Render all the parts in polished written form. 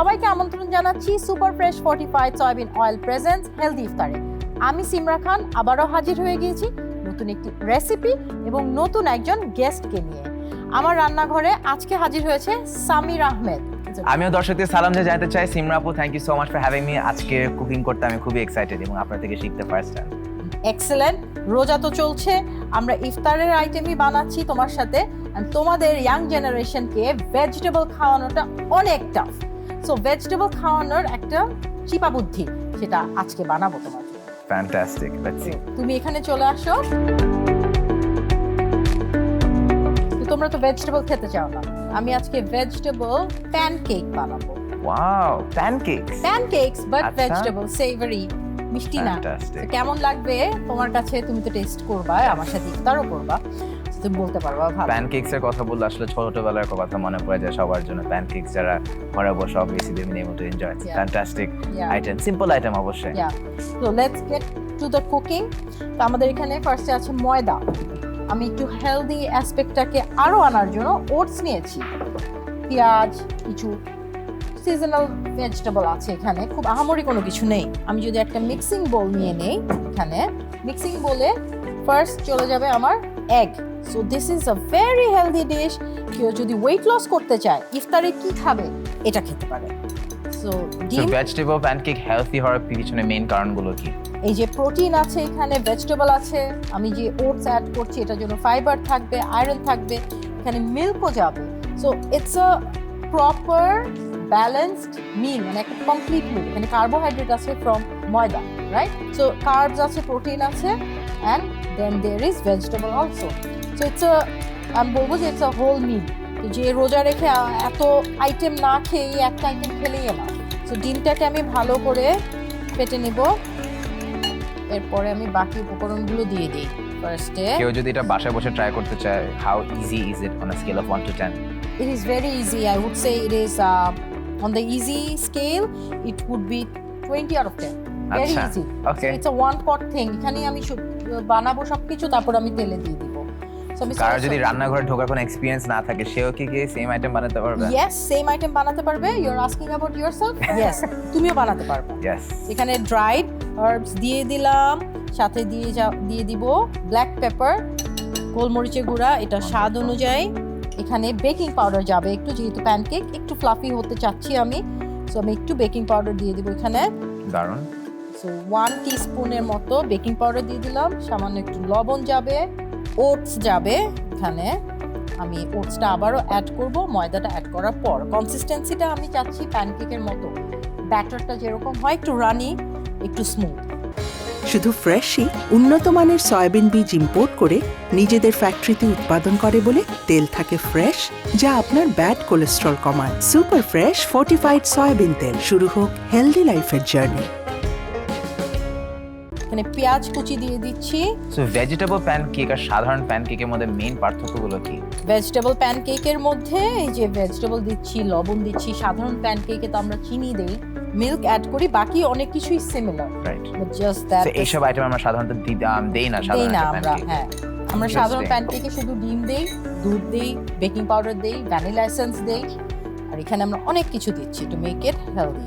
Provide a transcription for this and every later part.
সবাইকে আমন্ত্রণ জানাচ্ছি super fresh fortified soybean oil presence healthy ইফতারে। আমি সিমরা খান আবারও হাজির হয়ে গিয়েছি নতুন একটি রেসিপি এবং নতুন একজন গেস্টকে নিয়ে। আমার রান্নাঘরে আজকে হাজির হয়েছে সামির আহমেদ। আমিও দর্শকদের সালাম জানাতে চাই। সিমরা আপু, thank you so much for having me. আজকে কুকিং করতে আমি খুবই এক্সাইটেড এবং আপনার থেকে শিখতে ফার্স্ট টাইম। এক্সেলেন্ট। রোজা তো চলছে, আমরা ইফতারের আইটেমই বানাচ্ছি তোমার সাথে। তোমাদের ইয়াং জেনারেশনকে ভেজিটেবল খাওয়ানোটা অনেক টাফ। সো ভেজিটেবল খাওয়ানোর একটা চিপা বুদ্ধি, সেটা আজকে বানাবো তোমার জন্য। Fantastic, let's see. তুমি এখানে চলে আসো। তোমরা তো ভেজিটেবল খেতে চাও না, আমি আজকে ভেজিটেবল প্যানকেক বানাবো। Wow, pancakes. Pancakes but vegetable, savoury, মিষ্টি না। কেমন লাগবে তোমার কাছে? তুমি তো টেস্ট করবা, আমার সাথে ইফতারও করবা, তুমি বলতে পারবা। ভালো। প্যানকেকস এর কথা বললে আসলে ছোটবেলার কথা মনে পড়ে যায় সবার জন্য। প্যানকেকস যারা ঘরে বসে obviously they name to enjoy. Fantastic item, simple item অবশ্যই। So let's get to the cooking. তো আমাদের এখানে ফার্স্টে আছে ময়দা। আমি একটু হেলদি অ্যাসপেক্টটাকে আরো আনার জন্য ওটস নিয়েছি, পেঁয়াজ, কিছু সিজনাল ভেজিটেবল আছে এখানে, খুব আহামরি কোনো কিছু নেই। আমি যদি একটা মিক্সিং বোল নিয়ে নেই, এখানে মিক্সিং বোলে ফার্স্ট চলে যাবে আমার egg. So this is a very healthy dish. কেউ যদি ওয়েট লস করতে চায়, ইফতারে কি খাবে, এটা খেতে পারে। সো ডিম, ভেজিটেবল প্যানকেক হেলদি হওয়ার পিছনে মেইন কারণগুলো কি? এই যে প্রোটিন আছে এখানে, ভেজিটেবল আছে, আমি যে ওটস অ্যাড করছি এটার জন্য ফাইবার থাকবে, আয়রন থাকবে, এখানে মিল্কও যাবে। So it's a proper balanced meal, মানে একটা কমপ্লিট মিল। এখানে কার্বোহাইড্রেট আছে ফ্রম ময়দা, রাইট? সো কার্বস আছে, প্রোটিন আছে, and then there is vegetable also. So it's a, আমি বলবো যে ইটস আ হোল মিল। তো যে রোজা রেখে এত আইটেম না খেয়ে একটা আইটেম খেলেই না। সো ডিমটাকে আমি ভালো করে ফেটে নিব, এরপরে আমি বাকি উপকরণগুলো দিয়ে দিই। ফার্স্টে কেউ যদি এটা বাসায় বসে ট্রাই করতে চায়, how easy is it on a scale of 1 to 10? It is very easy. I would say it is on the easy scale, it would be 20 out of 10. Very easy. Okay. So it's a one pot thing. এখানে আমি বানাবো সবকিছু, তারপর আমি তেলে দিয়ে দিব। কার যদি রান্নাঘরে ঢোকার কোনো এক্সপেরিয়েন্স না থাকে, সেও কি সেম আইটেম বানাতে পারবে? Yes, same item বানাতে পারবে। You're asking about yourself? Yes, তুমিও বানাতে পারবে। Yes. এখানে ড্রাইড হার্বস দিয়ে দিলাম, সাথে দিয়ে দিব ব্ল্যাক পেপার, গোলমরিচের গুঁড়া, এটা স্বাদ অনুযায়ী। এখানে বেকিং পাউডার যাবে একটু, যেহেতু প্যানকেক একটু ফ্লাফি হতে চাচ্ছি আমি, সো আমি একটু বেকিং পাউডার দিয়ে দিব এখানে। দারুণ। সো 1 টিস্পুনের মতো বেকিং পাউডার দিয়ে দিলাম, সামান্য একটু লবণ যাবে, ওটস যাবে এখানে। আমি ওটসটা আবারও অ্যাড করব ময়দাটা অ্যাড করার পর। কনসিস্টেন্সিটা আমি চাচ্ছি প্যানকেকের মতো, ব্যাটারটা যেরকম হয়, একটু রানি, একটু স্মুথ। শুধু ফ্রেশই উন্নত মানের সয়াবিন বীজ ইম্পোর্ট করে নিজেদের ফ্যাক্টরিতে উৎপাদন করে বলে তেল থাকে ফ্রেশ, যা আপনার ব্যাড কোলেস্ট্রল কমায়। সুপার ফ্রেশ ফর্টিফাইড সয়াবিন তেল। শুরু হোক হেলদি লাইফের জার্নি। এখানে পেঁয়াজ কুচি দিয়ে দিচ্ছি। সো ভেজিটেবল প্যানকেক আর সাধারণ প্যানকেকের মধ্যে মেইন পার্থক্যগুলো কি? ভেজিটেবল প্যানকেকের মধ্যে এই যে ভেজিটেবল দিচ্ছি, লবণ দিচ্ছি। সাধারণ প্যানকেকে তো আমরা চিনি দেই, মিল্ক অ্যাড করি, বাকি অনেক কিছুই similar. Right. But just that এইসব আইটেম আমরা সাধারণত দেই না সাধারণ আমরা। হ্যাঁ, আমরা সাধারণ প্যানকেকে শুধু ডিম দেই, দুধ দেই, বেকিং পাউডার দেই, ভ্যানিলা এসেন্স দেই, আর এখানে আমরা অনেক কিছু দিচ্ছি টু মেক ইট হেলদি।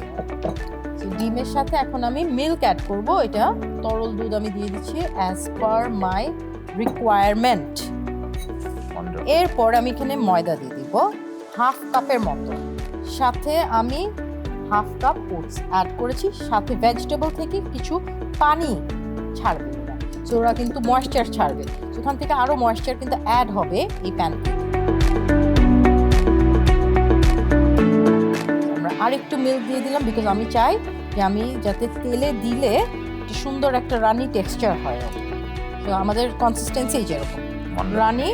ডিমের সাথে এখন আমি মিল্ক অ্যাড করব, এটা তরল দুধ আমি দিয়ে দিচ্ছি অ্যাজ পার মাই রিকোয়ারমেন্ট। এরপর আমি এখানে ময়দা দিয়ে দিব হাফ কাপের মতো, সাথে আমি হাফ কাপ ওটস অ্যাড করেছি, সাথে ভেজিটেবল থেকে কিছু পানি ছাড়বে, সো ওরা কিন্তু ময়েশ্চার ছাড়বে, সেখান থেকে আরো ময়েশ্চার কিন্তু অ্যাড হবে এই প্যানকেক। আমরা আরেকটু মিল্ক দিয়ে দিলাম, বিকজ আমি চাই যে আমি যাতে তেলে দিলে সুন্দর একটা রানি টেক্সচার হয়। তো আমাদের কনসিস্টেন্সি যেরকম রানি,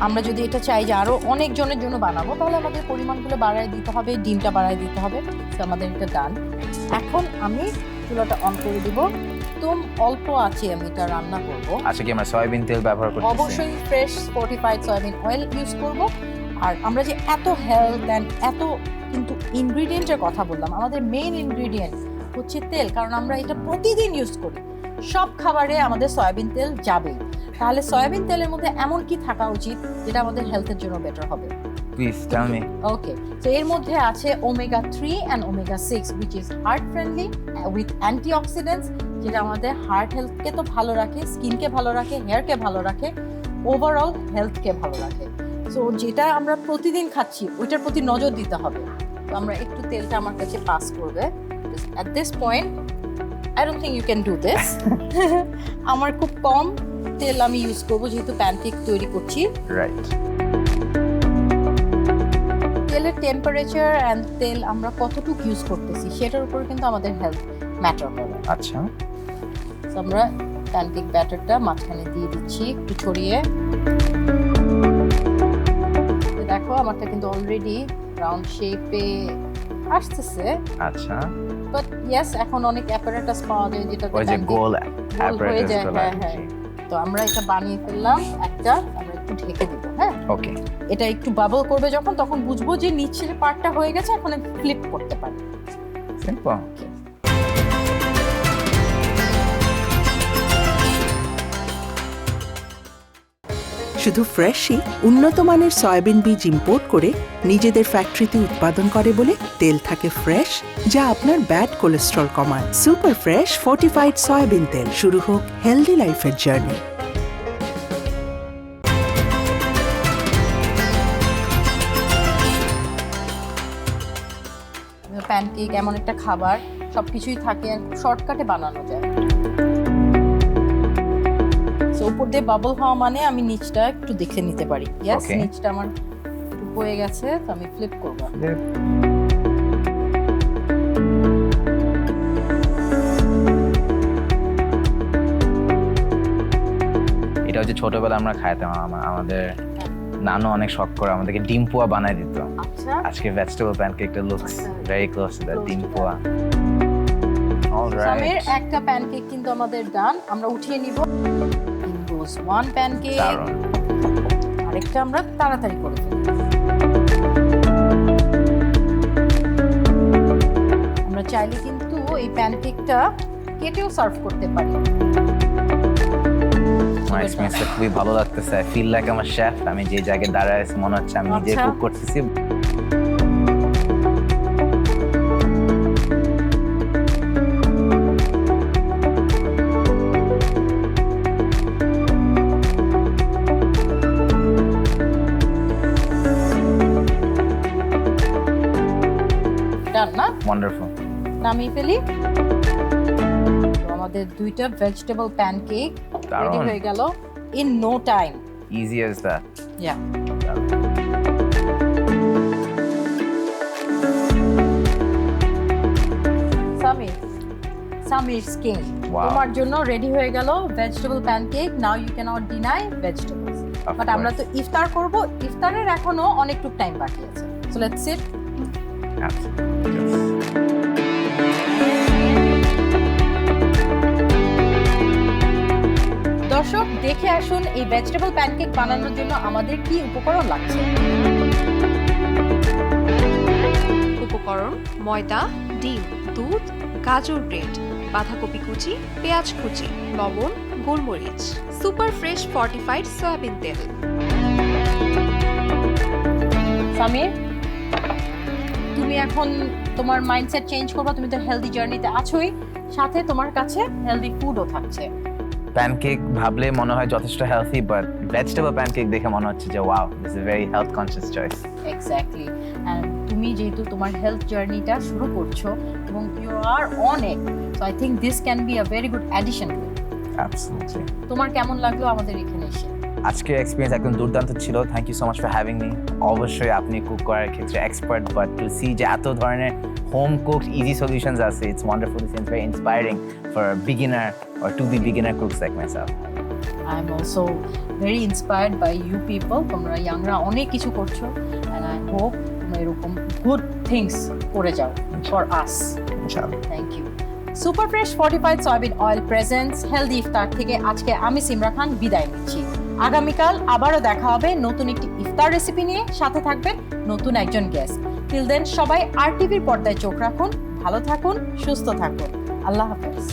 আমরা যদি এটা চাই যে আরো অনেক জনের জন্য বানাবো, তাহলে আমাদের পরিমাণগুলো বাড়ায় দিতে হবে, ডিমটা বাড়ায় দিতে হবে। তো আমাদের এটা ডান। এখন আমি চুলাটা অন করে দিব, একদম অল্প আছে আমি এটা রান্না করব। আচ্ছা, কি আমরা সয়াবিন তেল ব্যবহার করতেছি? অবশ্যই fresh fortified soybean oil use করব। আর আমরা যে এত হেলথ অ্যান্ড এত কিন্তু ইনগ্রিডিয়েন্টের কথা বললাম, আমাদের মেইন ইনগ্রিডিয়েন্ট হচ্ছে তেল, কারণ আমরা এটা প্রতিদিন ইউজ করি, সব খাবারে আমাদের সয়াবিন তেল যাবেই। তাহলে সয়াবিন তেলের মধ্যে এমন কি থাকা উচিত যেটা আমাদের হেলথের জন্য বেটার হবে? Please tell me. ওকে, তো এর মধ্যে আছে omega 3 and omega 6 which is heart friendly with antioxidants, যেটা আমাদের হার্ট হেলথকে তো ভালো রাখে, স্কিনকে ভালো রাখে, হেয়ারকে ভালো রাখে, ওভারঅল হেলথকে ভালো রাখে। সো যেটা আমরা প্রতিদিন খাচ্ছি ওইটার প্রতি নজর দিতে হবে। তো আমরা একটু তেলটা আমার কাছে পাস করবে। At this point I don't think you can do this. আমার খুব কম তেল আমি ইউজ করবো যেহেতু প্যানকেক তৈরি করছি। Right. তেলের টেম্পারেচার অ্যান্ড তেল আমরা কতটুকু ইউজ করতেছি সেটার উপর কিন্তু আমাদের হেলথ ম্যাটার করে। আচ্ছা, তো আমরা প্যানকেক ব্যাটারটা মাঝখানে দিয়ে দিচ্ছি একটু ছড়িয়ে। তো দেখো আমারটা কিন্তু অলরেডি রাউন্ড শেপে আসতেছে। আচ্ছা, বাট ইয়েস, এখন অনেক অ্যাপারেটাস পাওয়া যায় যেটা ওই যে গোল হয়ে apparatus যায়। গুলো। হ্যাঁ। তো আমরা এটা বানিয়ে ফেললাম একটা, আমরা একটু ঢেকে দিব। হ্যাঁ, ওকে, এটা একটু বাবল করবে যখন, তখন বুঝবো যে নিচের পার্টটা হয়ে গেছে, এখন ফ্লিপ করতে পারি। সিম্পল। শুধু ফ্রেশই উন্নত মানের সয়াবিন বীজ ইম্পোর্ট করে নিজেদের ফ্যাক্টরিতে উৎপাদন করে বলে তেল থাকে ফ্রেশ, যা আপনার ব্যাড কোলেস্ট্রল কমায়। সুপার ফ্রেশ ফর্টিফাইড সয়াবিন তেল। শুরু হোক হেলদি লাইফের জার্নি। প্যানকেক এমন একটা খাবার, সবকিছুই থাকে, শর্টকাটে বানানো যায়। সো উপর দিয়ে বাবল হওয়া মানে আমি নিচটা একটু দেখে নিতে পারি। Yes, Okay. নিচটা আমার একটু হয়ে গেছে, তো আমি ফ্লিপ করব। এটা হচ্ছে ছোটবেলা আমরা খাইতাম, আমাদের নানু অনেক শখ করে আমাদেরকে ডিম পোয়া বানায় দিত। আচ্ছা, আজকে ভেজিটেবল প্যানকেকটা looks very close to that ডিম পোয়া। সামের অলরাইট, একটা প্যানকেক কিন্তু আমাদের ডান, আমরা উঠিয়ে নিব। গোস ওয়ান প্যানকেক, দারুণ। আরেকটা আমরা তাড়াতাড়ি করে ফেলি। আমরা চাইলে কিন্তু এই প্যানকেকটা কেটেও সার্ভ করতে পারি। আমার এক্সপেরিয়েন্সটা খুবই ভালো লাগতেছে। আই ফিল লাইক আমার শেফ। আমি যে জায়গায় দাঁড়ায় আছি মনে হচ্ছে আমি নিজে আচ্ছা। কুক করতেছি। ডান না? ওয়ান্ডারফুল। নামিয়ে ফেলি। তো আমাদের দুইটা ভেজিটেবল প্যানকেক রেডি দারুণ। হয়ে গেল in no time. Easy as that. Yeah, Samir skin Wow. তোমার জন্য রেডি হয়ে গেল vegetable pancake. Now you can not deny vegetables. Of বাট আমরা তো course. ইফতার করব, ইফতারের এখনো অনেকটুকু টাইম বাকি আছে। So let's sit. Absolutely. দর্শক দেখে আসুন এই ভেজিটেবল প্যানকেক বানানোর জন্য আমাদের কি উপকরণ লাগছে। উপকরণ: ময়দা, ডিম, দুধ, গাজর গ্রেট, বাঁধাকপি কুচি, পেঁয়াজ কুচি, লবণ, গোলমরিচ, সুপার ফ্রেশ ফর্টিফাইড সয়াবিন তেল। সামির, তুমি এখন তোমার মাইন্ডসেট চেঞ্জ করবা। তুমি তো হেলদি জার্নিতে আছোই, সাথে তোমার কাছে হেলদি ফুডও থাকছে। প্যানকেক ভাবলে মনে হয় যথেষ্ট হেলথি, বাট ভেজিটেবল প্যানকেক দেখে মনে হচ্ছে যে wow, this is very health conscious choice. Exactly. And তুমি যেহেতু তোমার হেলথ জার্নিটা শুরু করছো এবং you are on it, so I think this can be a very good addition. Absolutely. তোমার কেমন লাগলো আমাদের এখানে এসে? আজকের এক্সপিরিয়েন্স একদম দুর্দান্ত ছিল। Thank you so much for having me. অবশ্যই আপনি কুক করার ক্ষেত্রে এক্সপার্ট, বাট টু সি যে এত ধরনের হোম কুকড ইজি সলিউশনস আছে, it's wonderful, it's very inspiring for beginner or to be beginner cooks like myself. I am also very inspired by you people. তোমরা ইয়াংরা অনেক কিছু করছো, and I hope তোমরা এরকম good things করে যাও for us. Inshallah. Thank you. Super Fresh Fortified Soybean Oil presents Healthy Iftar থেকে আজকে আমি সিমরা খান বিদায় নিচ্ছি। আগামীকাল আবারও দেখা হবে নতুন একটি ইফতার রেসিপি নিয়ে, সাথে থাকবেন নতুন একজন গেস্ট। টিল দেন সবাই RTV পর্দায় চোখ রাখুন, ভালো থাকুন, সুস্থ থাকুন। আল্লাহ হাফেজ।